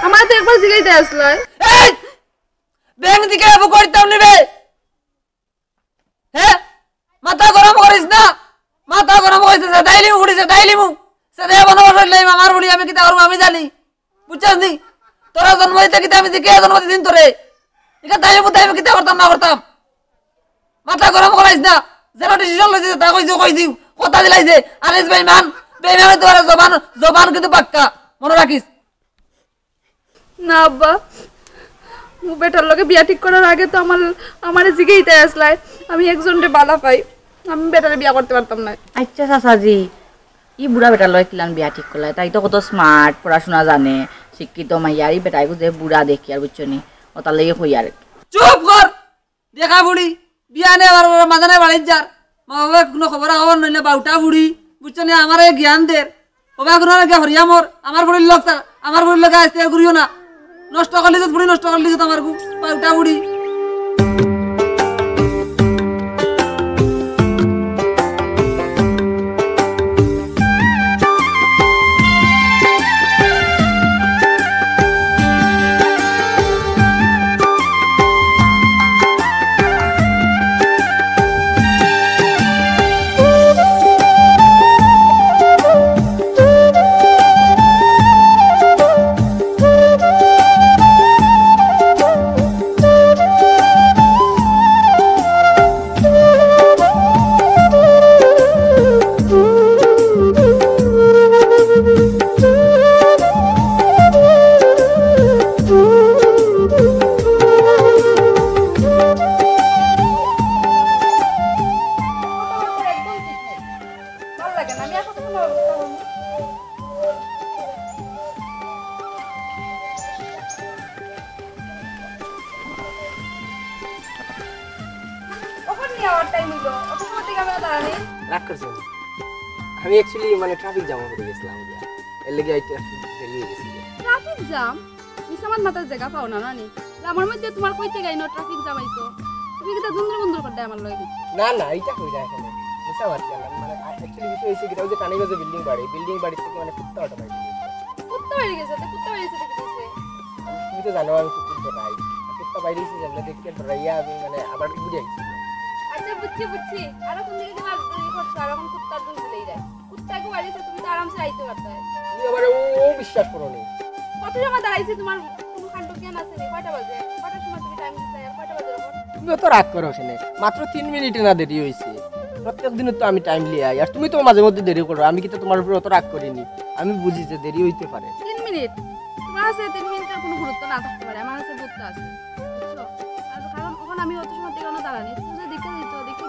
আমার তো একবার জিগাইতে আসলাই এই ব্যাংক দিকে আবু করতাম নিবে হ্যাঁ মাথা গরম করিস না মাথা গরম হইছে দাইলি উড়িছে দাইলি মু সেদে বনবাস লই আমার বলি আমি কিতা করব আমি জানি বুঝছস নি তোরা জন্ম হইতে কিতা আমি কে জন্ম দিন তোরে এটা তাই আমি কিতা করতাম না করতাম মাথা গরম করাইস না যেটা ডিসিশন লইছে তা কইছি কথা দিলাইছে আনিস বেঈমান তোরা জবান কিন্তু পাক্কা মনে রাখিস না আব্বা মু বেটার লগে বিয়া ঠিক করার আগে তো আমারে জিগাইতে আসলাই আমি একজনরে বালা পাই আমি বেটারে বিয়া করতে পারতাম না আচ্ছা চাচাজি ই বুড়া বেটার লয় কিলান বিয়া ঠিক করলাই তাই তো কত স্মার্ট পড়াশোনা জানে শিক্ষিত মাইয়ার ই বেটাই যে বুড়া দেখি আর বুঝছনি ও তার লাগে কই আর চুপ কর দেখা বুড়ি বিয়া নে আর মাদানে বাড়ি যার মা বাবা কোনো খবর নইলে বাউটা বুড়ি বুঝছনি আমার জ্ঞান দের ওবা কোনো গে হরিয়া মোর আমার বুড়ির লোক আমার বুড়ির লোক আসতে ঘুরিও না নষ্ট করলি তো বুড়ি নষ্ট করলি তো আমার বাউটা বুড়ি আমি অ্যাকচুয়ালি মানে ট্রাফিক জ্যাম হয়ে গেছিলাম এর লাগি আইতে দেরি হয়ে গেছে ট্রাফিক জ্যাম মিসামাত মাথার জায়গা পাও না নানি আমার মধ্যে তোমার কইতে গাই না ট্রাফিক জ্যাম আইতো তুমি কি তা বন্ধু করতে আমার লগে না না এটা কই যায় এখানে মিসামাত কেন মানে অ্যাকচুয়ালি বিষয় হইছে কি ওই যে কানিগঞ্জে বিল্ডিং বাড়ি থেকে মানে কুত্তা অটোমেটিক কুত্তা বাইরে গেছে কুত্তা বাইরে গেছে কি হইছে তুমি তো জানো আমি কুকুর তো নাই কুত্তা বাইরে গেছে জানলে দেখতে ডরাইয়া আমি মানে আবার ঘুরে আইছি আচ্ছা বুঝছি আর কোন দিকে তোমার এই করছ আর কোন কুত্তা দুই দিলেই যায় কুত্তাকে বাড়িতে তুমি তো আরামসে আইতে পারতে তুমি আবার ও বিশ্বাস করো নি কত সময় দাঁড়াইছে তোমার কোনো কাণ্ড জ্ঞান আছে নি কয়টা বাজে কয়টার সময় তুমি টাইম দিতে আর কয়টা বাজে তুমি তো রাগ করো শুনে মাত্র 3 মিনিট না দেরি হইছে প্রত্যেক দিন তো আমি টাইম লিয়ে আই আর তুমি তো মাঝে মধ্যে দেরি করো আমি কি তো তোমার উপর অত রাগ করিনি আমি বুঝি যে দেরি হইতে পারে 3 মিনিট তোমার কাছে 3 মিনিটের কোনো গুরুত্ব না থাকতে পারে আমার কাছে গুরুত্ব আছে বুঝছো আর কারণ ওখানে আমি অত সময় থেকে দাঁড়ানি তুমি দেখে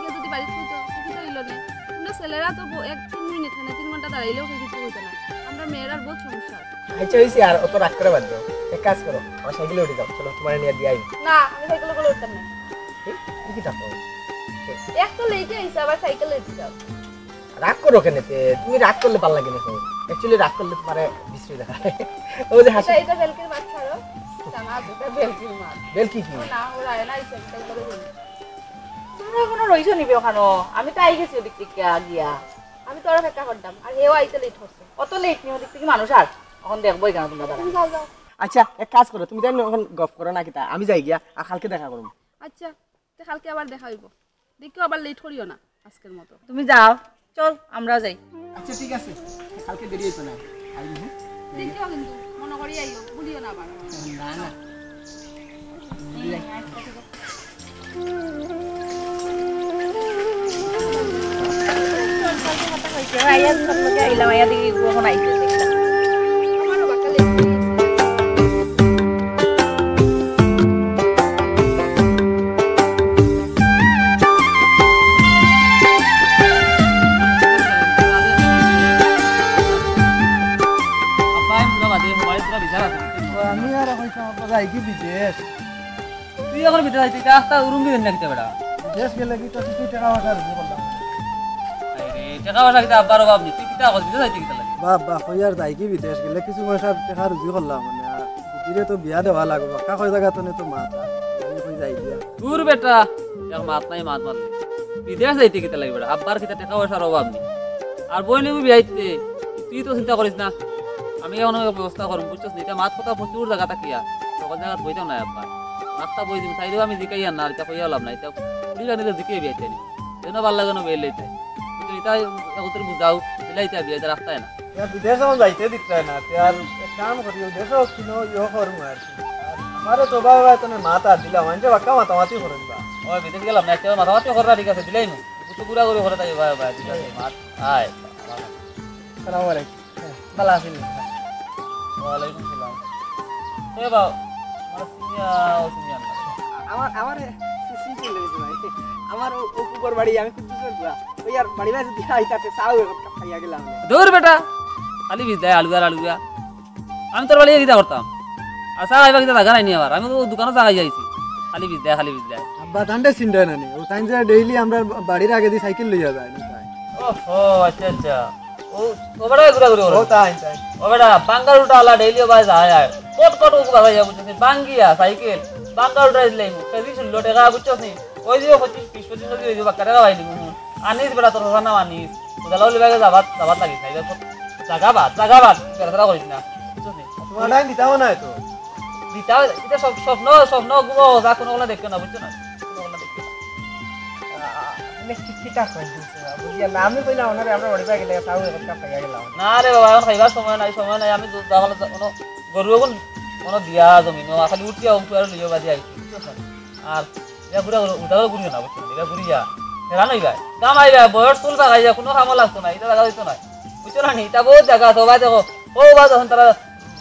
গিয়ে যদি বাড়িতে হইতো কিছু তো হইলো না তোমরা ছেলেরা তো 1-3 মিনিট না 3 ঘন্টা দাঁড়াইলেও কিছু হইতো না আমরা মেয়েরার বহুত সমস্যা আছে আচ্ছা হইছে আর অত রাগ করে বাদ দাও এক কাজ করো আমার সাইকেলে উঠে যাও চলো তোমার নিয়ে দিয়ে আই না আমি সাইকেলে করে উঠতাম না কি থাকো এক তো লেটে আইছে আবার সাইকেলে উঠে যাও রাগ করো কেন তুমি রাগ করলে ভালো লাগে না তো অ্যাকচুয়ালি রাগ করলে তোমারে বিশ্রী দেখায় ও যে হাসি এটা বেলকির মাছ ছাড়ো জানা এটা বেলকির মাছ বেলকি কি না ওরা না আইছে সাইকেলে তোমরা কোনো রইছো নিবে ওখানে আমি তো আই গেছি ওদিক থেকে গিয়া আমি তো আর ফেকা করতাম আর হেও আইতে লেট হচ্ছে অত লেট নিয়ে ওদিক থেকে মানুষ আর এখন দেখবোই কেন তোমরা দাঁড়া তুমি যাও যাও আচ্ছা এক কাজ করো তুমি জানো এখন গপ করো না কিতা আমি যাই গিয়া আর কালকে দেখা করব আচ্ছা তে কালকে আবার দেখা হইব দেখিও আবার লেট করিও না আজকের মতো তুমি যাও চল আমরাও যাই আচ্ছা ঠিক আছে কালকে দেরি হইতো না আইবো হ্যাঁ দেখিও কিন্তু মনে করি আইও ভুলিও না আবার না না আইলাম আইয়া দেখি কখন আইছে আমারও বাকা লেট হয়ে গেছে আমি আর কইতাম যাই কি বিদেশ তুই এখন ভিতরে যাইতে রাস্তা উরুম দিবেন না কিতা বেটা বিদেশ গেলে কি তো তুই টাকা পয়সা রুজি করলাম আরে টাকা পয়সা কিতা আব্বার অভাব নেই তুই কিতা কর ভিতরে যাইতে কিতা লাগে বাবা কই আর যাই কি বিদেশ গেলে কিছু পয়সা টাকা রুজি করলাম মানে আর দিদিরে তো বিয়া দেওয়া লাগবে কা কই জায়গা তো নে তো মাতা আমি কই যাই দিয়া দূর বেটা এক মাত নাই মাত মারলে বিদেশ যাইতে কিতা লাগে বেটা আব্বার কিতা টাকা পয়সার অভাব নেই আর বই নেবি বিয়াইতে তুই তো চিন্তা করিস না আমি এখন ব্যবস্থা করুন বুঝছস নি এটা মাত কথা প্রচুর জায়গা থাকিয়া সকল জায়গা বইতাম না আব্বা রাস্তা বই দিম চাইলেও আমি জিকাই আর না এটা কইয়া লাভ নাই এটা পুলিশ আনিলে জিকে বিয়াইতে নি যেন ভাল লাগে না বেল লইতে কিন্তু এটা একত্রে বুঝাও দিলাইতে বিয়াইতে রাস্তায় না বিদেশ আমার যাইতে দিতে না আর এক কাম করি দেশও কিনো ইয়ে করবো আর কি আমারে তো বাবা তুমি মাথা দিলাম মানে বাক্কা মাতামাতি করেন বা ওই বিদেশ গেলাম না একটা মাথামাতি করা ঠিক আছে দিলাই নু কিছু পুরা করে করে তাই ভাই ভাই ঠিক আছে মাত আয় আসসালামু আলাইকুম ভালো আছেন ওয়ালাইকুম সালাম এ বাবা আমার সিনিয়া ও সিনিয়া আমার সিম্পল লেগেছে ভাই আমার ও কুকুর বাড়ি আমি খুব দূর যা ওই আর বাড়ি বাড়ি দিয়া আইতাতে চাও একটা খাইয়া গেলাম দূর বেটা খালি বিজ দেয় আলুয়া আমি তোর বাড়ি গিয়ে করতাম আচ্ছা আইবা কিতা জায়গা নাই নি আবার আমি তো দোকানে জায়গায় যাইছি খালি বিজ দেয় আব্বা ঠান্ডা চিন্তা নানি ও টাইম যে ডেইলি আমরা বাড়ির আগে দিয়ে সাইকেল লইয়া যায় না তাই ওহো আচ্ছা ও বেটা ঘুরা ঘুরি ও তাই ও বেটা বাঙ্গার উঠা আলা ডেইলি বাই যায় আয় কট ও বাবা যায় বুঝছিস বাঙ্গিয়া সাইকেল বাঙ্গার উঠা দিলাই কেজি ছিল টাকা বুঝছস নি ওই যে 25 নদী ওই যে বাক্কা টাকা পাইলি আনিস বেটা তোর না আনিস উদালাও লিবাগে যাবাত লাগি সাইকেল জাগাবাদ বেটা করিস না বুঝছস নি তোমার টাইম দিতাও না তো দিতা এটা স্বপ্ন গুলো যা কোনো ওলা দেখকে না বুঝছো না কোনো ওলা দেখকে না ঠিকটা কই দিছে বুঝিয়া না আমি কইলাম ওনারে আমরা বাড়ি বাড়ি গেলে চাও একটা খাইয়া গেলাম না রে বাবা এখন খাইবার সময় নাই আমি দাগালে কোনো গরু কোনো দিয়া জমিনো খালি উঠিয়া আর লিও বাদি আইছি বুঝছো আর ইয়া পুরা উদাও গুড়িও না বুঝছো এটা গুড়িয়া হেরান হই যায় দাম আইবা বয়স চুল বাগাই যায় কোনো কাম লাগতো না এটা জায়গা দিত না বুঝছো না নি তা বহুত জায়গা তো ভাই দেখো ও বা যখন তারা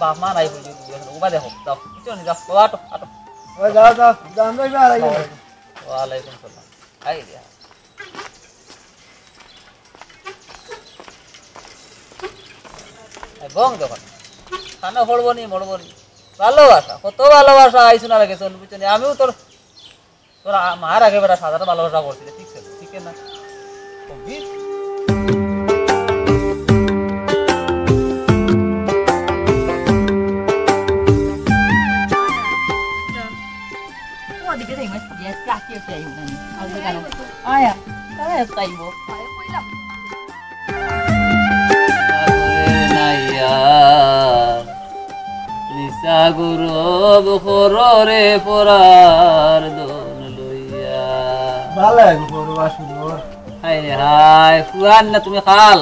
বাপ মা নাই হইলি ওবা দেখো যাও বুঝছো নি যাও আটো ও যাও আমরা এবার আইবো ওয়ালাইকুম সালাম আই দিয়া বং যখন খানা ফড়বো নি মরবো নি ভালোবাসা কত ভালোবাসা আইসুন আর গেছে বুঝছো নি আমিও তোর মার আগে বেটা সাধারণ ভালোবাসা করছিল ঠিক না ওদিকে যাই মাছ দিয়ে প্লাস্টিক চাই না আর কেন আয়া তারা তাইবো কইলাম নিশা গুরব খররে পরার দন লইয়া ভালো লাগবে পড়বা সুন্দর হাই ফুয়ান না তুমি খাল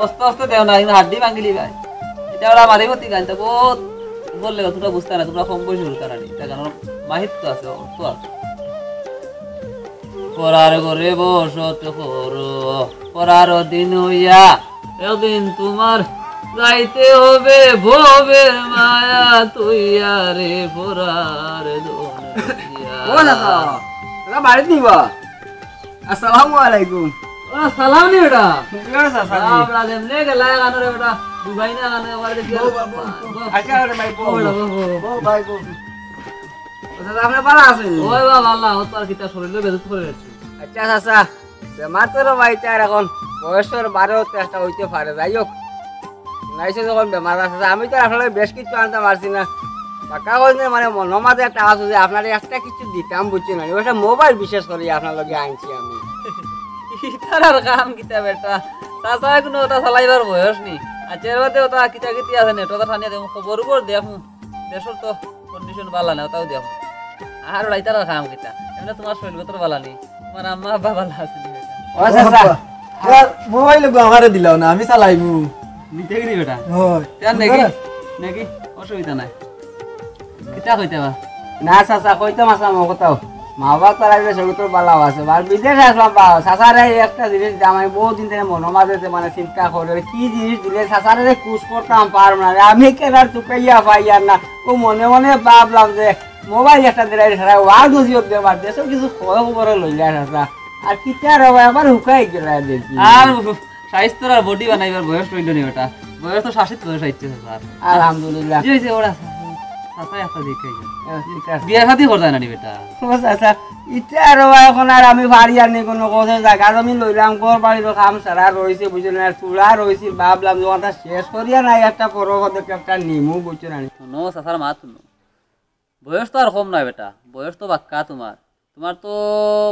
অস্তে দেও না কিন্তু হাড্ডি ভাঙিলি ভাই এটা ওরা মারি মতি গান তো বহুত বললে তোমরা বুঝতে না তোমরা কম বয়সী হল কারণ এটা গান মাহিত্য আছে অর্থ আছে পরার ঘরে বসত করো পরার দিন হইয়া একদিন তোমার যাইতে হবে ভবের মায়া তুইয়া রে পরার ও দাদা তোরা বাড়ি নিবা আসসালামু আলাইকুম সালাম নি বেটা কি করে সাসা আমরা দেমনে গেলা গানো রে বেটা দুবাই না গানো ওর দেখি আচ্ছা রে ভাই বল ও ভাই গো দাদা আপনি ভালো আছেন ওই বাবা আল্লাহ ও তোর কিটা শরীরে বেদত করে যাচ্ছে আচ্ছা চাচা বেমার তোর ভাই চার এখন বয়সের 12-13টা হইতে পারে যাই হোক নাইছে যখন বেমার আছে আমি তো আসলে বেশ কিছু আনতে পারছি না পাকা করে মানে মনের মাঝে একটা আছে যে আপনার একটা কিছু দিতাম বুঝছি না ওইটা মোবাইল বিশেষ করে আপনার লগে আনছি আমি ইতার আর কাম কিতা বেটা চাচা কোনো ওটা চালাইবার বয়স নি আর চেরবাতে ওটা কিতা কিতি আছে নেট ওটা ঠানিয়া দেব খবর দেখুন দেশের তো কন্ডিশন ভালো না ওটাও দেখুন আর রাইতার আর কাম কিতা এমনি তোমার শরীর তোর ভালো নেই তোমার আম্মা আব্বা ভালো আছে নি বেটা ও চাচা মোবাইল গো আমারে দিলাও না আমি চালাইবো নিতে গেলি বেটা হয় তেন নাকি অসুবিধা নাই কিতা কইতে বা না চাচা কইতাম আসা আমার কথাও মা বাবা তারা সঙ্গে তোর ভালো আছে আর বিদেশে আসলাম বা চাচারে একটা জিনিস আমি বহুদিন থেকে মনের মাঝে মানে চিন্তা করে কি জিনিস দিলে চাচারে কুশ করতাম পারব না আমি কেনার চুকাইয়া পাই আর না ও মনে মনে ভাবলাম যে মোবাইল একটা দিলাই সারা ওয়ার নজিও দেবার দেশও কিছু খবরে লইলে চাচা আর কিতার হবে আবার হুকাই গেল দেখি আর স্বাস্থ্য আর বডি বানাইবার বয়স রইল নি বেটা বয়স তো 60 বয়স হইছে স্যার আলহামদুলিল্লাহ জি হইছে ওরা চাচা একটা দেখাই ঠিক আছে বিয়া শাদি করতে না নি বেটা আচ্ছা ইটা আর এখন আর আমি ভারি আর নেই কোনো কথা জায়গা আমি লইলাম ঘর বাড়ির কাম সারা রয়েছে বুঝলেন আর চুলা রয়েছে ভাবলাম যখন শেষ করিয়া নাই একটা বড় একটা নিমু বুঝছেন নো চাচার মা শুনো বয়স তো আর কম নাই বেটা বয়স তো বাক্কা তোমার তো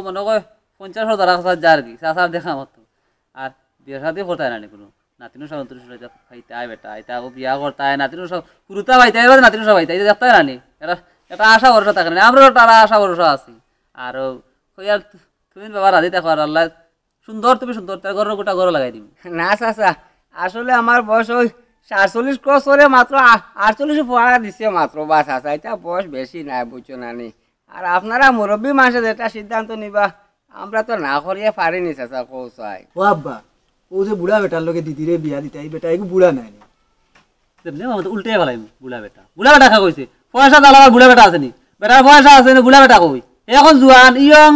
মনে কয় 50 হাজার কাছে যার কি চাচার দেখা মতো আর বিয়া শাদি করতে না নি কোনো নাতিনো সব অন্তর খাইতে আয় বেটা এটা ও বিয়া করতে আয় নাতিনো সব পুরুতা ভাইতে এবার নাতিনো সব ভাইতে দেখতে রানি এটা এটা আশা ভরসা থাকে না আমরাও তারা আশা ভরসা আছি আর কই আর তুমি বাবা রাজি দেখো আর আল্লাহ সুন্দর তুমি সুন্দর তার ঘর গোটা ঘর লাগাই দিবি না চাচা আসলে আমার বয়স ওই 47 ক্রস করে মাত্র 48 পড়া দিছে মাত্র বা চাচা এটা বয়স বেশি নাই বুঝছো নানি আর আপনারা মুরব্বী মানুষের যেটা সিদ্ধান্ত নিবা আমরা তো না করিয়ে পারিনি চাচা কৌশাই ও আব্বা ও যে বুড়া বেটার লগে দিদিরে বিয়া দিতে এই বেটা এগু বুড়া নাই নি তেমনি আমার তো উল্টে পেলাইম বুড়া বেটা খা কইছে পয়সা দাল আমার বুড়া বেটা আছে নি বেটার পয়সা আছে না বুড়া বেটা কই এখন জুয়ান ইয়ং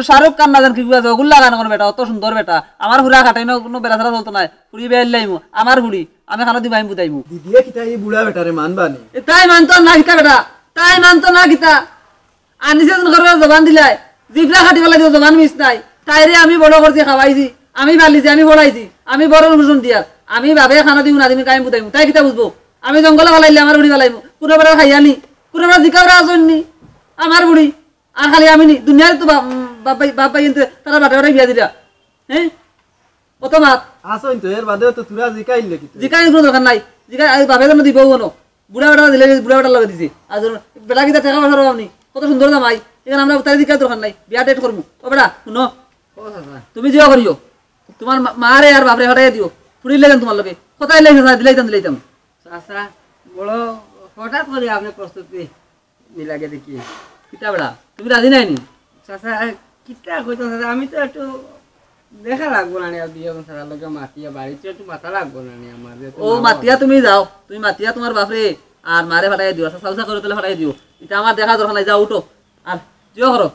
শাহরুখ খান না জান কি আছে ওগুলা গান কোন বেটা অত সুন্দর বেটা আমার হুরা কাটাই না কোনো বেড়া ছাড়া চলতো না ফুড়ি বেল লাইমু আমার হুড়ি আমি খানা দিবাইম বুতাইমু দিদিরে কিতা এই বুড়া বেটারে মানবানি তাই মানতো না কিতা বেটা তাই মানতো না কিতা আনিছে ঘরে জবান দিলাই জিফলা খাটি ফেলাই দিও জবান মিস নাই তাইরে আমি বড় করছি খাওয়াইছি আমি পালিছি আমি পড়াইছি আমি বড় অনুসরণ দিয়ার আমি ভাবে খানা দিব না দিবি কাইম বুতাইমু তাই কিতা বুঝবো আমি জঙ্গলে ফেলাইলে আমার বুড়ি ফেলাইমু কোনো বেড়া খাইয়ানি কোনো বেড়া জিকাওরা আসনি আমার বুড়ি আর খালি আমি নি দুনিয়ার তো বাপ কিন্তু তারা বাটা বিয়া দিলা হ্যাঁ কত মাত আসইন তো এর বাদে তো তুরা জিকাইলে কি জিকাই কোনো দরকার নাই জিকাই বাপে জন্য দিব কোনো বুড়া বেটা দিলে বুড়া বেটা লগে দিছি আর বেটা কিতা টাকা পয়সা আপনি কত সুন্দর জামাই এখানে আমরা তাই জিকাই দরকার নাই বিয়া ডেট করবো ও বেটা শুনো তুমি জিও করিও তোমার মারে আর বাপরে হটাই দিও ফুরিলে যান তোমার লগে কোথায় দিলাইতাম চাচা বড় হঠাৎ করে আপনি প্রস্তুতি নিলাগে দেখি কিতা বেটা তুমি রাজি নাই নি চাচা কিতা কইতো চাচা আমি তো একটু দেখা লাগবো না আর বিয়ে চাচার লগে মাতিয়া বাড়িতে একটু মাথা লাগবো না আমার ও মাতিয়া তুমি যাও তুমি মাতিয়া তোমার বাপরে আর মারে ফাটাই দিও সাউসা করে তাহলে ফাটাই দিও এটা আমার দেখা দরকার নাই যাও উঠো আর জিও করো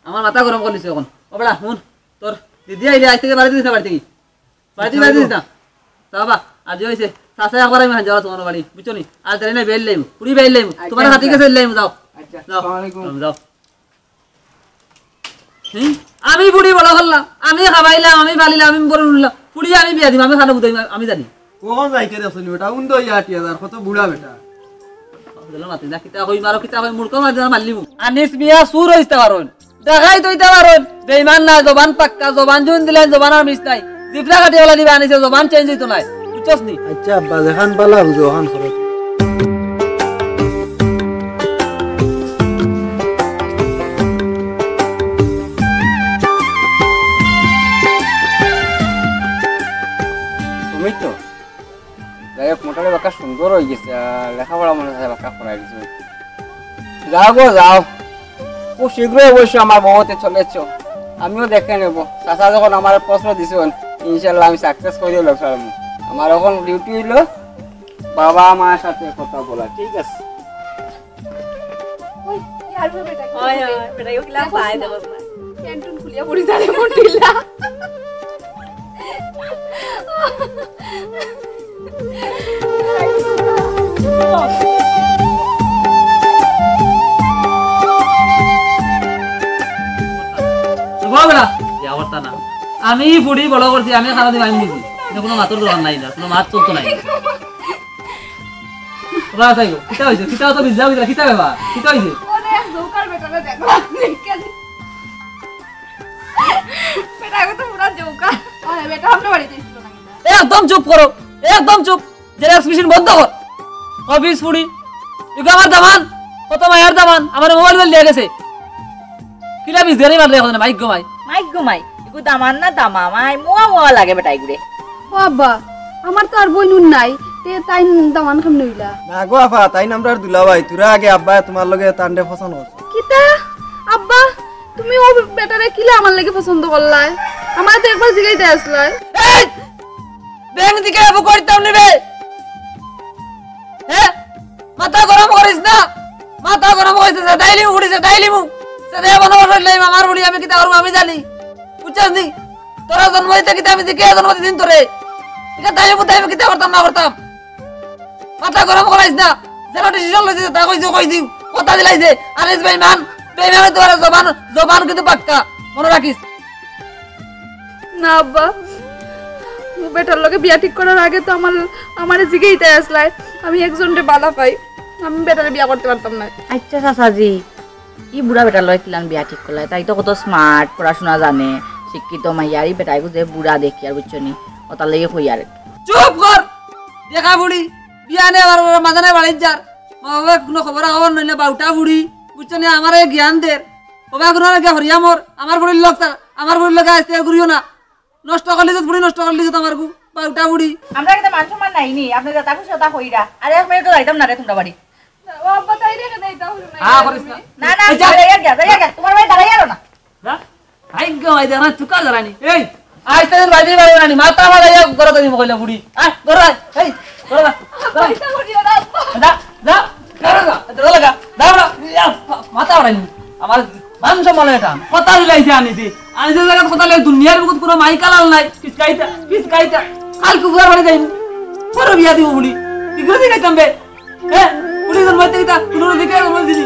আমার মাথা গরম করে দিছে এখন ও বেড়া শুন তোর দিদি আইলে আজ থেকে বাড়িতে দিস না বাড়ি থেকে বাড়িতে দিস না বাবা আর যে হয়েছে চাষা একবার আমি যাওয়া তোমার বাড়ি বুঝছো নি আর তাই না বেল লাইম পুরি বেল লাইম তোমার হাতি কাছে লাইম যাও আচ্ছা যাও আসসালামু আলাইকুম যাও আমি বুড়ি বড় করলাম আমি খাবাইলাম আমি ফালিলাম আমি বড় উঠলাম পুড়ি আমি বিয়া দিম আমি খানা বুঝাই আমি জানি কোন যাইতে দেখছনি বেটা উন্দো ইয়াটি হাজার কত বুড়া বেটা মাতি না কিতা কই মারো কিতা কই মুরকো মার মারলিম আনিস মিয়া সুর হইতে পারোন দেখাই তইতে পারোন বেঈমান না জবান পাক্কা জবান জুন দিলেন জবান আর মিস নাই জিফলা কাটি ওলা দিবা আনিছে জবান চেঞ্জ হইতো নাই বুঝছস নি আচ্ছা আব্বা যেখান পালা বুঝো ওখান খরচ তুমি তো যাই হোক মোটামুটি বাক্কা সুন্দর হয়ে গেছে আর লেখাপড়া মনে হয় বাক্কা পড়াই দিছে যাও গো যাও খুব শীঘ্রই অবশ্যই আমার বউতে চলেছ আমিও দেখে নেব চাচা যখন আমার প্রশ্ন দিছেন ইনশাল্লাহ আমি সাকসেস করে দিল আমার এখন ডিউটি হইল বাবা মার সাথে কথা বলা ঠিক আছে ক্যান্টুন খুলিয়া পড়ি যাবে মন্টিলা আমি বুড়ি বড় করছি আমি খানা দিব আমি নিছি কোনো মাতর দরকার নাই না কোনো মাত চলতো নাই কিতা হয়েছে কিতা তো বিজাও কিতা বেবা কিতা হয়েছে অনেক জোকার বেটারে দেখলাম বেটাকে তো পুরা জোকার আরে বেটা আমরা বাড়িতে ছিল না একদম চুপ করো একদম চুপ জেরক্স মেশিন বন্ধ কর অফিস ফুড়ি ইগো আমার দামান কত মায়ের দামান আমার মোবাইল বেল দিয়ে গেছে কিলা বিজ দেরি মারলে এখন মাইক গমাই মাইক ঘুমাই এগু দামান না দামা মাই মোয়া মোয়া লাগে বেটা এগুড়ে ও আব্বা আমার তো আর বই নুন নাই তে তাই দামান খাম নইলা না গো আফা তাই নামরার দুলাভাই তুরা আগে আব্বা তোমার লগে তান্ডে পছন্দ করছ কিতা আব্বা তুমি ও বেটারে কিলা আমার লাগি পছন্দ করলাই আমার তো একবার জিগাইতে আসলাই এই ব্যাংক দিকে আবু করতাম নিবে হ্যাঁ মাথা গরম করিস না মাথা গরম হইছে দাইলি উড়িছে দাইলি মু সেদে বনবস লই আমার বুড়ি আমি কিতা করব আমি জানি বুঝছস নি তোরা জন্ম হইতে কিতা আমি কে জন্ম দিন তোরে এটা তাই আমি কিতা করতাম না করতাম মাথা গরম করাইস না যেন ডিসিশন লইছে তা কইছি কথা দিলাইছে আনিস বেঈমান বেঈমান তোরা জবান জবান কিন্তু পাক্কা মনে রাখিস না আব্বা ও বেটার লগে বিয়া ঠিক করার আগে তো আমারে জিগাইতে আসলাই আমি একজনরে বালা পাই আমি বেটারে বিয়া করতে পারতাম না আচ্ছা চাচাজি ই বুড়া বেটা লয় কিলান বিয়া ঠিক করলাই তাই তো কত স্মার্ট পড়াশোনা জানে শিক্ষিত মাইয়ারি বেটাই যে বুড়া দেখি আর বুঝছো নি ও তার লাগে কই আর চুপ কর দেখা বুড়ি বিয়া নে আবার মাঝানে বাড়ির যার মা বাবা কোনো খবর নইলে বাউটা বুড়ি বুঝছো না আমার জ্ঞান দের ওবা কোনো আগে হরিয়া মোর আমার বুড়ির লোক আমার বুড়ির লোক আসতে ঘুরিও না নষ্ট করলি তো বুড়ি নষ্ট করলি তো আমার বাউটা বুড়ি আমরা কিন্তু মান সম্মান নাই নি আপনি যা খুশি তা কইরা আরে এক মিনিট যাইতাম না রে তোমরা বাড়ি ও আব্বা তাই রেখে দেই তাহলে হ্যাঁ করিস না না না যাইয়া তোমার বাড়ি দাঁড়াই আর না না ভাগ্য ভাই দেখা চুকা ধরানি এই আইতে বাড়ি বাড়ি রানি মাথা মাথা ইয়া গরত দিম কইলা বুড়ি আয় ধরা এই ধরা পয়সা করিও না আব্বা যা যা করগা ধরা লাগা দাও মাথা বাড়ানি আমার মান সম্মান এটা কথা দিলাইছে আনিছি জায়গা কথা লাগে দুনিয়ার বহুত কোনো মাইকালাল নাই কিসকাইতা কাল কুয়ার বাড়ি যাইম পর বিয়া দিব বুড়ি ইগরে দিগাইতাম বে হ্যাঁ বুড়ি তোর মাইতে কিতা কোনো দিকে বল দিলি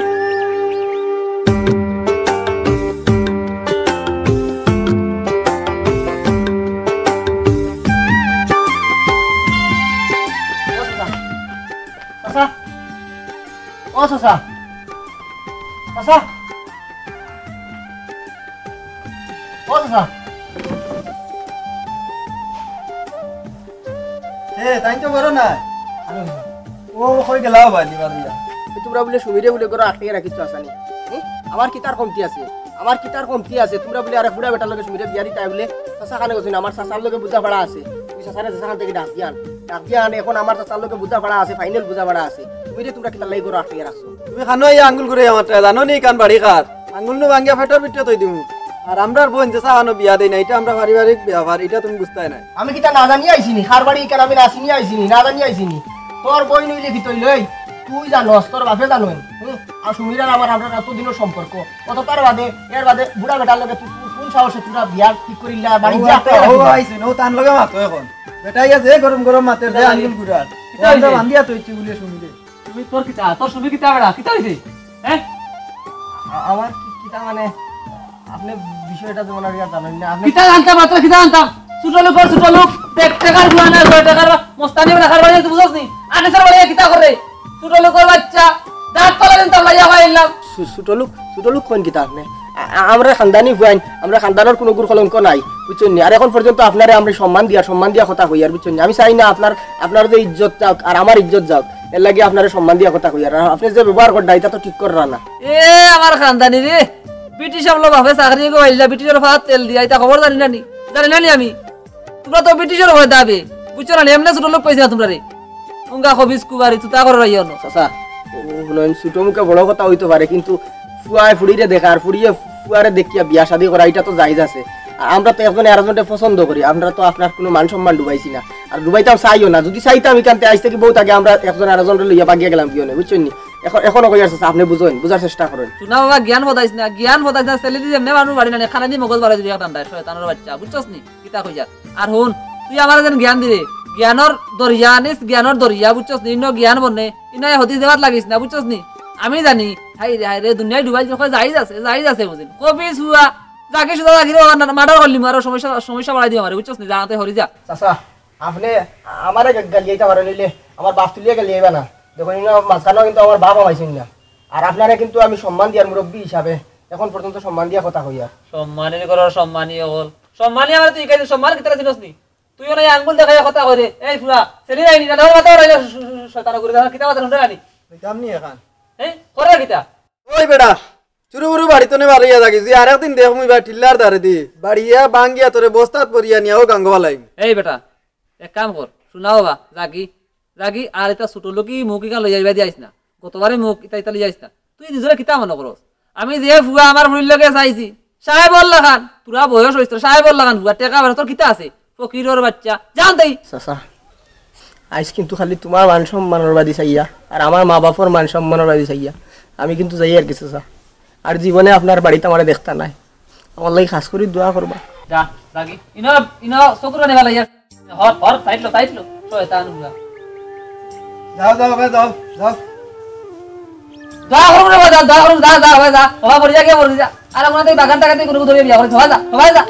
ও চাচা চাচা ও চাচা তাই তো বড় না ও কই গেলাও বা দিবা দিয়া তোমরা বলে সুমিরে বলে করে আটকে রাখিছ আসানি আমার কিতার কমতি আছে তোমরা বলে আরে বুড়া বেটার লগে সুমিরে বিয়া দিতা বলে চাচা খানে গছিন আমার চাচার লগে বুঝা পড়া আছে তুই চাচারে চাচা খান থেকে ডাক দিয়ান এখন আমার চাচার লগে বুঝা পড়া আছে ফাইনাল বুঝা পড়া আছে সুমিরে তোমরা কিতার লাগি করে আটকে রাখছো তুমি খানো এই আঙ্গুল করে আমার জানো নি কান বাড়ি খার আঙ্গুল নু ভাঙ্গিয়া ফেটর ভিতরে তৈ দিমু আর আমরার বোন যে সাহানো বিয়া দেই না এটা আমরা পারিবারিক ব্যবহার এটা তুমি বুঝতাই না আমি কিতা না জানি আইছিনি খার বাড়ি কেন আমি আসিনি আইছিনি না জানি আইছিনি তোর বই নইলে কি তৈল তুই জানোস তোর বাপে জানোই আর সুমিরার আমার আমরা এতদিনের সম্পর্ক কত তার বাদে এর বাদে বুড়া বেটার লগে তুই কোন সাহসে তোরা বিয়া ঠিক করিলা বাড়ি যা ও আইছে নো তান লগে মাতো এখন বেটাই আছে গরম গরম মাতে দে আঙ্গুল গুড়ার এটা বান্ধিয়া তৈছি বলে শুনি দে তুমি তোর কিতা তোর সুবি কিতা বেড়া কিতা হইছে হ্যাঁ আমার কিতা মানে আপনি বিষয়টা যেমন আর জানেন না আপনি কিতা জানতাম মাত্র কিতা জানতাম ছোট লোক টাকার গুয়া না 6 টাকার মস্তানি রাখার বাড়ি তুই বুঝছস নি আনেসার বাড়ি কিতা করে ছোট লোকের বাচ্চা দাঁত পালা দেন তাহলে ইয়া হইলাম ছোট লোক কোন কিতা আপনি আমরা খানদানি হুয়াইন আমরা খানদানের কোনো গুর কলঙ্ক নাই বুঝছেন নি আর এখন পর্যন্ত আপনারে আমরা সম্মান দিয়া কথা কই আর বুঝছেন নি আমি চাই না আপনার যে ইজ্জত যাক আর আমার ইজ্জত যাক এর লাগি আপনারে সম্মান দিয়া কথা কই আর আপনি যে ব্যবহার করডা এটা তো ঠিক কররা না এ আমার খানদানি রে ব্রিটিশ আমলো ভাবে চাকরি গো হইলা ব্রিটিশের ফাত তেল দিয়া এটা খবর জানি না নি আমি তোমরা তো ব্রিটিশের হয়ে দাবে বুঝছো না এমনি ছোট লোক কইছিনা তোমরা রে উঙ্গা খবিস কুবারি তুই তা করে রাইও না চাচা ছোট মুখে বড় কথা হইতে পারে কিন্তু ফুয়ায় ফুড়িরে দেখা আর ফুয়ারে দেখিয়া বিয়া শাদী করা এটা তো জায়েজ আছে আমরা তো একজনে আরেকজনকে পছন্দ করি আমরা তো আপনার কোনো মান সম্মান ডুবাইছি না আর ডুবাইতাম চাইও না যদি চাইতাম এখানতে আইস থেকে বহুত আগে আমরা একজন আরেকজনকে লইয়া বাগিয়া গেলাম বিয়ে নেই বুঝছেন নি এখনো কই আসছে আপনি বুঝার চেষ্টা করেন শোনা বাবা জ্ঞান বদাইছ না সেলিটি যেমনে মানুষ বাড়ি না খানা দি মগজ বাড়াই দিবি টান্ডা শয়তানের বাচ্চা বুঝছস নি কিতা কই যা আর হুন তুই আমার যেন জ্ঞান দিরে জ্ঞানর দরিয়া বুঝছস নি ইনো জ্ঞান বনে ইনো হদি দেবার লাগিস না বুঝছস নি আমি জানি হাই রে দুনিয়ায় ডুবাই যখন জায়েজ আছে বুঝিন কবি সুয়া যাকে সুদা লাগিরে মার্ডার করলি মারো সমস্যা বাড়াই দিও আমারে বুঝছস নি জানাতে হরি যা চাচা আপনি আমারে গালিয়াইতে পারেন নিলে আমার বাপ তুলিয়া গালিয়াইবা না দেখুন ইনো মাঝখানেও কিন্তু আমার বাপ আমাইছেন না আর আপনারা কিন্তু আমি সম্মান দিয়ার মুরব্বী হিসাবে এখন পর্যন্ত সম্মান দিয়া কথা কই আর সম্মানের করার সম্মানী হল সম্মানী আমার তুই কাই সম্মান কিতা দিনস নি তুইও না আঙ্গুল দেখাই কথা কইরে এই ফুলা সেলি রাইনি না কথা রাইলা শয়তান করে দেখা কিতা কথা শুনতে রানি কইতাম নি এখন এই করে কিতা ওই বেটা চুরু বুরু বাড়ি তো নে বাড়িয়া থাকি তুই আরেকদিন দেখ মুই বা টিল্লার দারে দি বাড়িয়া বাঙ্গিয়া তোরে বস্তাত পরিয়া নিয়াও গাঙ্গ ভালাই এই বেটা এক কাম কর শুনাও বা জাগি আর এটা ছোট লোকই মুখ ইকা লই যাইবা দিয়াইছ না গতবারে মুখ ইতা লই যাইছ না তুই নিজরে কিতা মনে করস আমি যে ফুয়া আমার ফুলির লগে চাইছি সাহেব বল্লা খান পুরা বয়স হইছ সাহেব বল্লা খান ফুয়া টাকা বের তোর কিতা আছে ফকিরের বাচ্চা জান দেই চাচা আইস কিন্তু খালি তোমার মান সম্মানের বাদি চাইয়া আর আমার মা বাপর মান সম্মানের বাদি চাইয়া আমি কিন্তু যাই আর কিছু চাচা আর জীবনে আপনার বাড়িতে আমার দেখতা নাই আমার লাগি খাস করে দোয়া করবা যা জাগি ইনো চকুরে নেবা লাগিয়া হর সাইডলো শয়তান হুয়া যাও বে যাও যা করুম রে যা করুম যা ভাই যা বাবা পড়ি যা মরি যা আর কোন থেকে বাগান টাকাতে কোনো ধরে বিয়া করে সবাই যা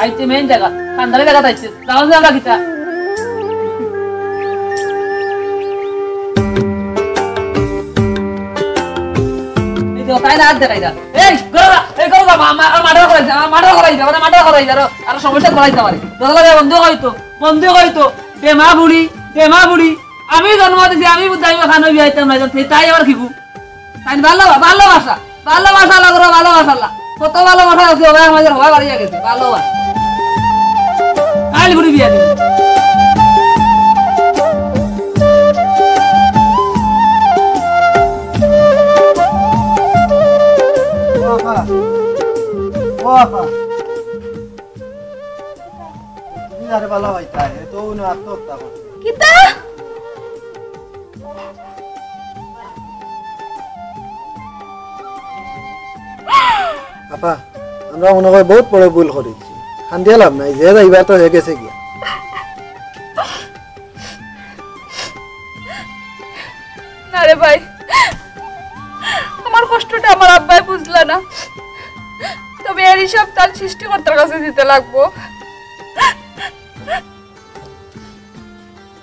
আইতে মেইন জায়গা খানদানি জায়গা তাইছে যাও যা আমরা কিতা এই যে তাই না আজ দেখাই দা এই গররা মাডার করাই যা আর সমস্যা করাই যা আর দলা বন্ধ হইতো বন্ধু কইতো দেমা বুড়ি আমি জন্ম দিছি আমি বুঝাই খানো বিয়াইতাম না তাই আবার কিকু তাই ভালোবাসা লাগলো ভালোবাসা কত ভালোবাসা আছে ওরা আমাদের হওয়া বাড়িয়া গেছে ভালোবাসা কাল বুড়ি বিয়া দিবি তুমি আরে ভালো হইতা তো উনি আত্মহত্যা করছে কিতা আপা আমরা মনে হয় বহুত বড় ভুল করেছি খান্দিয়া লাভ নাই যে যাইবার তো হয়ে গেছে গিয়া না রে ভাই আমার কষ্টটা আমার আব্বাই বুঝলা না তবে এর হিসাব তার সৃষ্টিকর্তার কাছে দিতে লাগবো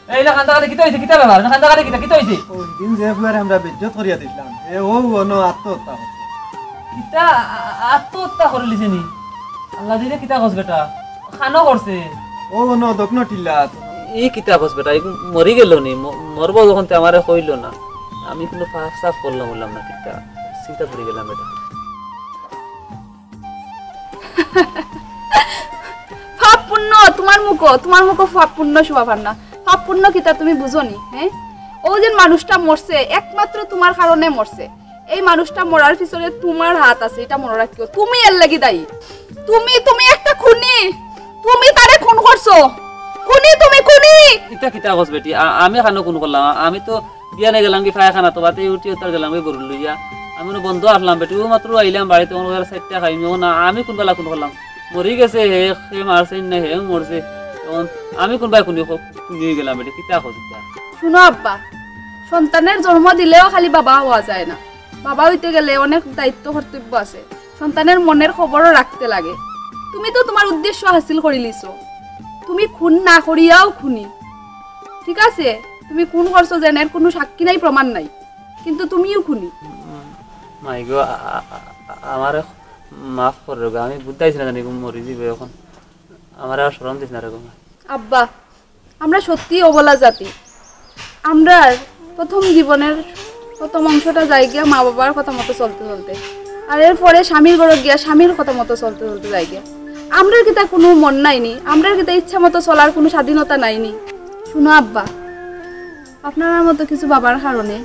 এই না কান্দা কি হইছে কিতা ব্যাপার না কান্দা কি হইছে ওই দিন যে ফুয়ারে আমরা বেজ্জত করিয়া দিছিলাম এ ও অন্য আত্মহত্যা করছে কিতা আত্মহত্যা করে লিছেনি আল্লাহ দিলে কিতা কস বেটা খানো করছে ও অন্য দক্ষিণ টিল্লা এই কিতা কস বেটা মরি গেল নি মরব যখন তে আমারে কইলো না আমি কিন্তু সাফ করলাম বললাম না কিতা চিন্তা করে গেলাম বেটা পাপ পুণ্য তোমার মুখ পাপ পুণ্য শোভাবার না পাপ পুণ্য কিতা তুমি বুঝনি হ্যাঁ ও যে মানুষটা মরছে একমাত্র তোমার কারণে মরছে এই মানুষটা মরার পিছনে তোমার হাত আছে এটা মনে রাখিও তুমি এর লাগি দায়ী তুমি একটা খুনি তুমি তারে খুন করছো তুমি কিতা কিতা কস বেটি আমি খানো কোন করলাম আমি তো বিয়া নে গেলাম কি ফায়া খানা তো বাতে উঠি উত্তর গেলাম কি গরু লইয়া আমি বন্ধু আসলাম বেটি ও মাত্র আইলাম বাড়িতে ওর সাইডটা খাইমি না আমি কোন বেলা কোন করলাম মরি গেছে হে মারছে না হে মরছে তখন আমি কোন ভাই খুনি গেলাম বেটি কিতা কস শুনো আব্বা সন্তানের জন্ম দিলেও খালি বাবা হওয়া যায় না বাবা হইতে গেলে অনেক দায়িত্ব কর্তব্য আছে সন্তানের মনের খবরও রাখতে লাগে তুমি তো তোমার উদ্দেশ্য হাসিল করে লিছো তুমি খুন না করিয়াও খুনি ঠিক আছে তুমি খুন করছো যেন এর কোনো সাক্ষী নাই প্রমাণ নাই কিন্তু তুমিও খুনি মাই গো আমারে মাফ করে রে আমি বুঝাইছি না জানি মরি যাবে এখন আমার আর শরম দিস না রে আব্বা আমরা সত্যি অবলা জাতি আমরা প্রথম জীবনের প্রথম অংশটা যাই গিয়া মা বাবার কথা মতো চলতে আর এরপরে স্বামীর ঘরে গিয়া স্বামীর কথা মতো চলতে যাই গিয়া আমরা কিতা কোনো মন নাইনি আমরা কিতা ইচ্ছা মতো চলার কোনো স্বাধীনতা নাইনি শুনো আব্বা আপনার মতো কিছু বাবার কারণে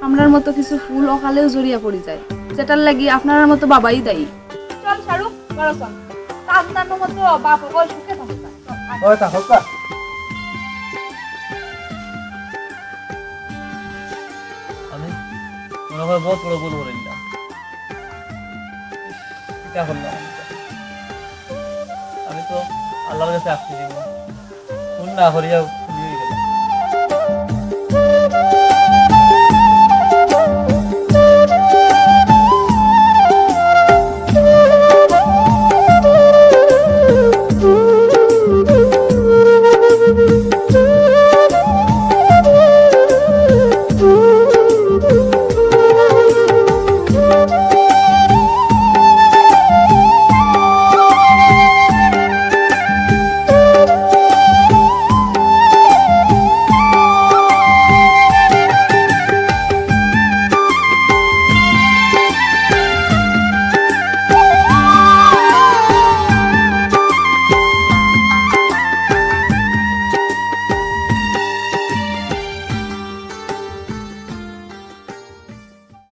আমরার মতো কিছু ফুল অকালেও জড়িয়া পড়ে যায় যেটার লাগি আপনার মতো বাবাই দায়ী চল শাহরুখ বড় চল তার মতো বাপ সুখে থাকো হয় তা হোক আমি মনে হয় বহুত বড় ভুল করে দিলাম কিতা করলাম আমি তো আল্লাহর কাছে আসছি দিব কোন না করিয়া খুলি গেলাম